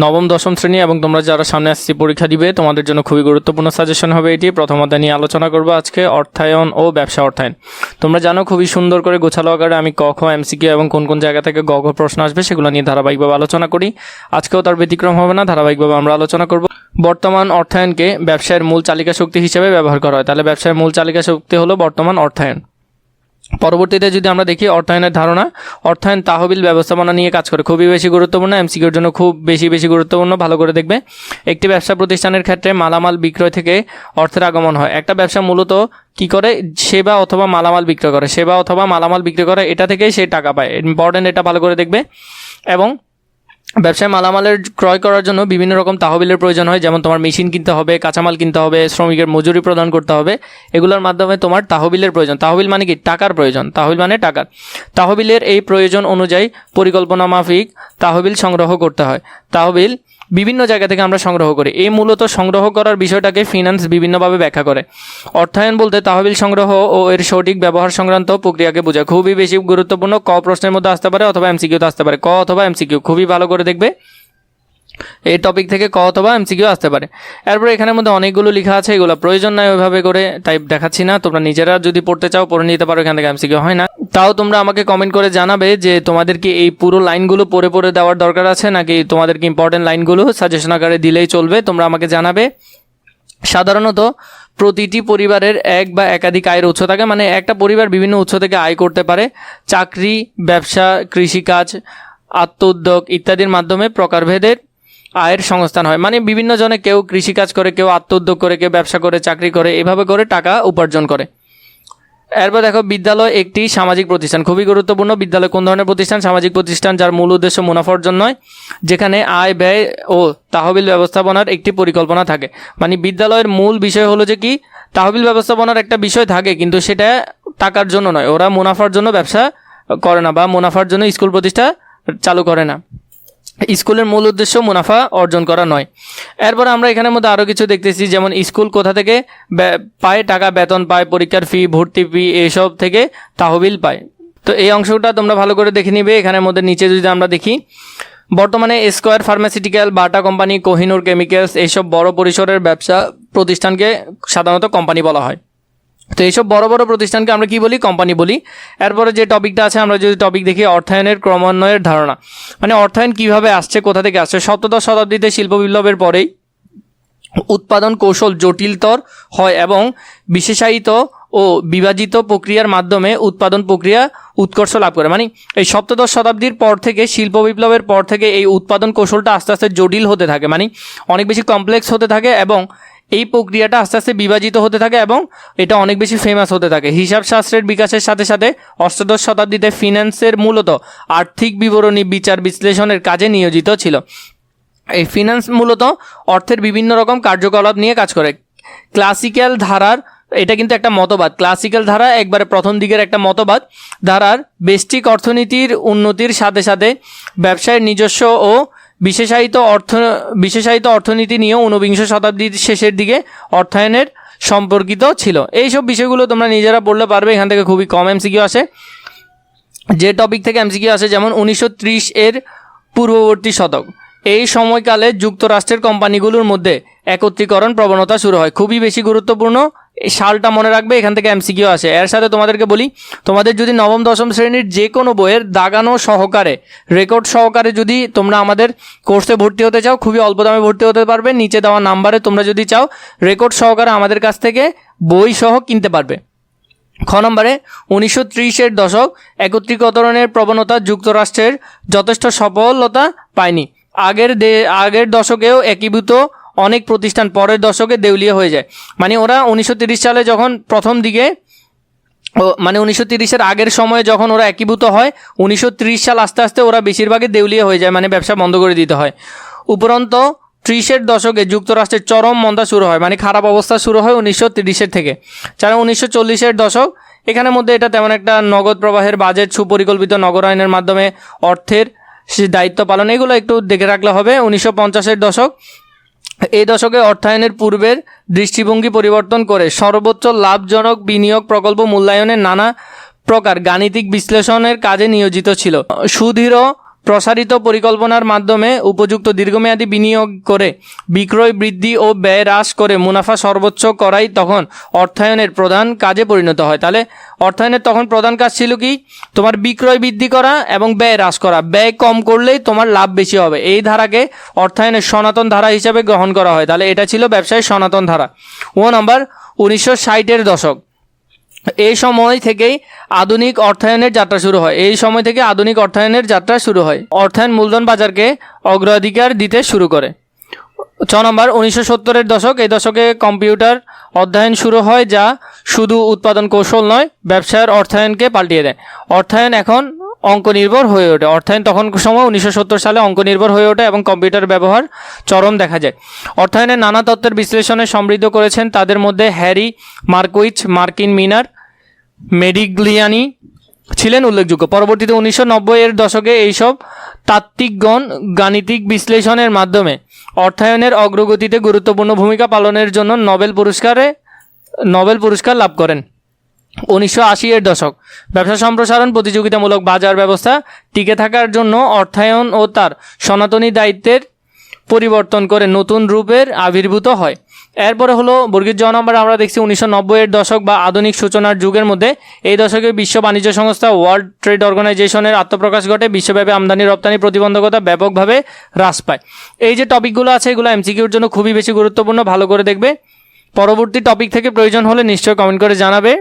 নবম দশম শ্রেণী এবং তোমরা যারা সামনে আসছে পরীক্ষা দিবে তোমাদের জন্য খুবই গুরুত্বপূর্ণ সাজেশন হবে এটি। প্রথম অধ্যায় নিয়ে আলোচনা করবো আজকে, অর্থায়ন ও ব্যবসা অর্থায়ন। তোমরা জানো খুবই সুন্দর করে গোছালো আকারে আমি ক খ এমসিকিউ এবং কোন কোন জায়গা থেকে গ ঘ প্রশ্ন আসবে সেগুলো নিয়ে ধারাবাহিকভাবে আলোচনা করি। আজকেও তার ব্যতিক্রম হবে না, ধারাবাহিকভাবে আমরা আলোচনা করব। বর্তমান অর্থায়নকে ব্যবসায়ের মূল চালিকা শক্তি হিসেবে ব্যবহার করা হয়। তাহলে ব্যবসায়ের মূল চালিকা শক্তি হলো বর্তমান অর্থায়ন। পরবর্তীতে যদি আমরা দেখি অর্থায়নের ধারণা, অর্থায়ন তহবিল ব্যবস্থাপনা নিয়ে কাজ করে। খুবই বেশি গুরুত্বপূর্ণ, এমসিকিউর জন্য খুব বেশি গুরুত্বপূর্ণ, ভালো করে দেখবে। একটি ব্যবসা প্রতিষ্ঠানের ক্ষেত্রে মালামাল বিক্রয় থেকে অর্থের আগমন হয়। একটা ব্যবসা মূলত কি করে? সেবা অথবা মালামাল বিক্রয় করে, সেবা অথবা মালামাল বিক্রয় করে, এটা থেকেই সে টাকা পায়। ইম্পর্টেন্ট, এটা ভালো করে দেখবে। এবং ব্যবসায় মালামালের ক্রয় করার জন্য বিভিন্ন রকম তহবিলের প্রয়োজন হয়, যেমন তোমার মেশিন কিনতে হবে, কাঁচামাল কিনতে হবে, শ্রমিকের মজুরি প্রদান করতে হবে। এগুলোর মাধ্যমে তোমার তহবিলের প্রয়োজন। তহবিল মানে কি? টাকার প্রয়োজন। তহবিল মানে টাকার। তহবিলের এই প্রয়োজন অনুযায়ী পরিকল্পনা মাফিক তহবিল সংগ্রহ করতে হয়। তহবিল বিভিন্ন জায়গা থেকে আমরা সংগ্রহ করি। এই মূলত সংগ্রহ করার বিষয়টাকে ফিনান্স বিভিন্নভাবে ব্যাখ্যা করে। অর্থায়ন বলতে তহবিল সংগ্রহ ও এর সঠিক ব্যবহার সংক্রান্ত প্রক্রিয়াকে বোঝায়। খুবই বেশি গুরুত্বপূর্ণ, ক প্রশ্নের মধ্যে আসতে পারে অথবা এমসিকিউতে আসতে পারে। ক অথবা এমসিকিউ, খুবই ভালো করে দেখবে। এই টপিক থেকে ক অথবা এমসিকিউ আসতে পারে। এরপরে এখানের মধ্যে অনেকগুলো লেখা আছে, এগুলো প্রয়োজন নাই ওইভাবে করে, তাই দেখাচ্ছি না। তোমরা নিজেরা যদি পড়তে চাও পড়ে নিতে পারো, এখান থেকে এমসিকিউ হয় না। তাও তোমরা আমাকে কমেন্ট করে জানাবে যে তোমাদের কি এই পুরো লাইনগুলো পড়ে দেওয়ার দরকার আছে, নাকি তোমাদের কি ইম্পর্টেন্ট লাইনগুলো সাজেশন আকারে দিলেই চলবে, তোমরা আমাকে জানাবে। সাধারণত প্রতিটি পরিবারের এক বা একাধিক আয়ের উৎস থাকে, মানে একটা পরিবার বিভিন্ন উৎস থেকে আয় করতে পারে। চাকরি, ব্যবসা, কৃষিকাজ, আত্মউদ্যোগ ইত্যাদির মাধ্যমে প্রকারভেদের আয়ের সংস্থান হয়। মানে বিভিন্ন জনে, কেউ কৃষিকাজ করে, কেউ আত্মউদ্যোগ করে, কেউ ব্যবসা করে, চাকরি করে, এভাবে করে টাকা উপার্জন করে। এরপর দেখো, বিদ্যালয় একটি সামাজিক প্রতিষ্ঠান। খুবই গুরুত্বপূর্ণ। বিদ্যালয় কোন ধরনের প্রতিষ্ঠান? সামাজিক প্রতিষ্ঠান, যার মূল উদ্দেশ্য মুনাফা অর্জন নয়, যেখানে আয় ব্যয় ও তহবিল ব্যবস্থাপনার একটি পরিকল্পনা থাকে। মানে বিদ্যালয়ের মূল বিষয় হলো যে কি, তহবিল ব্যবস্থাপনার একটা বিষয় থাকে, কিন্তু সেটা টাকার জন্য নয়। ওরা মুনাফার জন্য ব্যবসা করে না, বা মুনাফার জন্য স্কুল প্রতিষ্ঠা চালু করে না। স্কুলের মূল উদ্দেশ্য মুনাফা অর্জন করা নয়। এরপর আমরা এখানের মধ্যে আরও কিছু দেখতেছি, যেমন স্কুল কোথা থেকে পায়? টাকা, বেতন পায়, পরীক্ষার ফি, ভর্তি ফি, এইসব থেকে তহবিল পায়। তো এই অংশটা তোমরা ভালো করে দেখে নিবে। এখানের মধ্যে নিচে যদি আমরা দেখি, বর্তমানে square pharmaceutical, Bata company, Kohinoor chemicals, এইসব বড় পরিসরের ব্যবসা প্রতিষ্ঠানকে সাধারণত কোম্পানি বলা হয়। তো এইসব বড় বড় প্রতিষ্ঠানকে আমরা কি বলি? কোম্পানি বলি। এরপরে যে টপিকটা আছে, আমরা যদি টপিক দেখি, অর্থায়নের ক্রমান্বয়ের ধারণা। মানে অর্থায়ন কিভাবে আসছে, কোথা থেকে আসছে? সপ্তদশ শতাব্দীতে শিল্প বিপ্লবের পরেই উৎপাদন কৌশল জটিলতর হয় এবং বিশেষায়িত ও বিভাজিত প্রক্রিয়ার মাধ্যমে উৎপাদন প্রক্রিয়া উৎকর্ষ লাভ করে। মানে এই সপ্তদশ শতাব্দীর পর থেকে, শিল্প বিপ্লবের পর থেকে এই উৎপাদন কৌশলটা আস্তে আস্তে জটিল হতে থাকে, মানে অনেক বেশি কমপ্লেক্স হতে থাকে, এবং এই প্রক্রিয়াটা আস্তে আস্তে বিভাজিত হতে থাকে এবং এটা অনেক বেশি ফেমাস হতে থাকে। হিসাবশাস্ত্রের বিকাশের সাথে সাথে অষ্টাদশ শতাব্দীতে ফিন্যান্সের মূলত আর্থিক বিবরণী বিচার বিশ্লেষণের কাজে নিয়োজিত ছিল। এই ফিন্যান্স মূলত অর্থের বিভিন্ন রকম কার্যকলাপ নিয়ে কাজ করে। ক্লাসিক্যাল ধারার, এটা কিন্তু একটা মতবাদ, ক্লাসিক্যাল ধারা একবারে প্রথম দিকের একটা মতবাদ, ধারার বেস্টিক অর্থনীতির উন্নতির সাথে সাথে ব্যবসায়ের নিজস্ব ও বিশেষায়িত অর্থনীতি নিয়েও ঊনবিংশ শতাব্দীর শেষের দিকে অর্থায়নের সম্পর্কিত ছিল। এইসব বিষয়গুলো তোমরা নিজেরা পড়লে পারবে, এখান থেকে খুবই কম এমসিকিউ আসে। যে টপিক থেকে এমসিকিউ আসে, যেমন 1930 এর পূর্ববর্তী শতক, এই সময়কালে যুক্তরাষ্ট্রের কোম্পানিগুলোর মধ্যে একত্রীকরণ প্রবণতা শুরু হয়। খুবই বেশি গুরুত্বপূর্ণ, এই সালটা মনে রাখবে, এখান থেকে এমসিকিউ আসে। এর সাথে তোমাদেরকে বলি, তোমাদের যদি নবম দশম শ্রেণীর যে কোনো বইয়ের দাগানো সহকারে, রেকর্ড সহকারে যদি তোমরা আমাদের কোর্সে ভর্তি হতে চাও, খুবই অল্প দামে ভর্তি হতে পারবে। নিচে দেওয়া নাম্বারে তোমরা যদি চাও রেকর্ড সহকারে আমাদের কাছ থেকে বই সহ কিনতে পারবে। খ নম্বরে, 1930-এর দশক, একত্রীকরণের প্রবণতা যুক্তরাষ্ট্রের যথেষ্ট সফলতা পায়নি। আগের দশকেও একীভূত অনেক প্রতিষ্ঠান পরের দশকে দেউলিয়া হয়ে যায়। মানে ওরা 1930 সালে যখন প্রথম দিকে, মানে 1930-এর আগের সময়ে যখন ওরা একীভূত হয়, 1930 সাল আস্তে আস্তে ওরা বেশিরভাগই দেউলিয়া হয়ে যায়, মানে ব্যবসা বন্ধ করে দিতে হয়। উপরন্ত 30-এর দশকে যুক্তরাষ্ট্রের চরম মন্দা শুরু হয়, মানে খারাপ অবস্থা শুরু হয় 1930-এর থেকে। যারা 1940-এর দশক, এখানের মধ্যে এটা তেমন একটা নগদ প্রবাহের বাজেট, সুপরিকল্পিত নগরায়নের মাধ্যমে অর্থের দায়িত্ব পালন, এগুলো একটু দেখে রাখলে হবে। 1950-এর দশক, এই দশকে অর্থায়নের পূর্বের দৃষ্টিভঙ্গি পরিবর্তন করে সর্বোচ্চ লাভজনক বিনিয়োগ প্রকল্প মূল্যায়নের নানা প্রকার গাণিতিক বিশ্লেষণের কাজে নিয়োজিত ছিল। সুদৃঢ় প্রসারিত পরিকল্পনার মাধ্যমে উপযুক্ত দীর্ঘমেয়াদী বিনিয়োগ করে বিক্রয় বৃদ্ধি ও ব্যয় হ্রাস করে মুনাফা সর্বোচ্চ করাই তখন অর্থায়নের প্রধান কাজে পরিণত হয়। তাহলে অর্থায়নের তখন প্রধান কাজ ছিল কি? তোমার বিক্রয় বৃদ্ধি করা এবং ব্যয় হ্রাস করা। ব্যয় কম করলেই তোমার লাভ বেশি হবে। এই ধারাকে অর্থায়নের সনাতন ধারা হিসাবে গ্রহণ করা হয়। তাহলে এটা ছিল ব্যবসায়ের সনাতন ধারা। 1960-এর দশক, এই সময় থেকেই আধুনিক অর্থায়নের যাত্রা শুরু হয়। অর্থায়ন মূলধন বাজারকে অগ্রাধিকার দিতে শুরু করে। 1970-এর দশক, এই দশকে কম্পিউটার অধ্যয়ন শুরু হয়, যা শুধু উৎপাদন কৌশল নয়, ব্যবসার অর্থায়নকে পাল্টিয়ে দেয়। অর্থায়ন এখন অঙ্ক নির্ভর হয়ে ওঠে। অর্থায়ন তখন সময় 1970 সালে অঙ্ক নির্ভর হয়ে ওঠে এবং কম্পিউটার ব্যবহার চরম দেখা যায়। অর্থায়নের নানা তত্ত্বের বিশ্লেষণে সমৃদ্ধ করেছেন, তাদের মধ্যে হ্যারি মার্কুইজ, মার্কিন মিনার, মেডিগ্লিয়ানি ছিলেন উল্লেখযোগ্য। পরবর্তীতে 1990-এর দশকে এইসব তাত্ত্বিকগণ গাণিতিক বিশ্লেষণের মাধ্যমে অর্থায়নের অগ্রগতিতে গুরুত্বপূর্ণ ভূমিকা পালনের জন্য নোবেল পুরস্কার লাভ করেন। 1980-এর দশক, ব্যবসা সম্প্রসারণ, প্রতিযোগিতামূলক বাজার ব্যবস্থা টিকে থাকার জন্য অর্থায়ন ও তার সনাতনী দায়িত্বের পরিবর্তন করে নতুন রূপের আবির্ভূত হয়। এরপরে হলো বর্গীর জ নম্বর, আমরা দেখছি 1990-এর দশক বা আধুনিক সূচনার যুগের মধ্যে। এই দশকে বিশ্ব বাণিজ্য সংস্থা ওয়ার্ল্ড ট্রেড অর্গানাইজেশনের আত্মপ্রকাশ ঘটে। বিশ্বব্যাপী আমদানি রপ্তানি প্রতিবন্ধকতা ব্যাপকভাবে হ্রাস পায়। এই যে টপিকগুলো আছে, এগুলো এমসিকিউর জন্য খুবই বেশি গুরুত্বপূর্ণ, ভালো করে দেখবে। পরবর্তী টপিক থেকে প্রয়োজন হলে নিশ্চয়ই কমেন্ট করে জানাবে।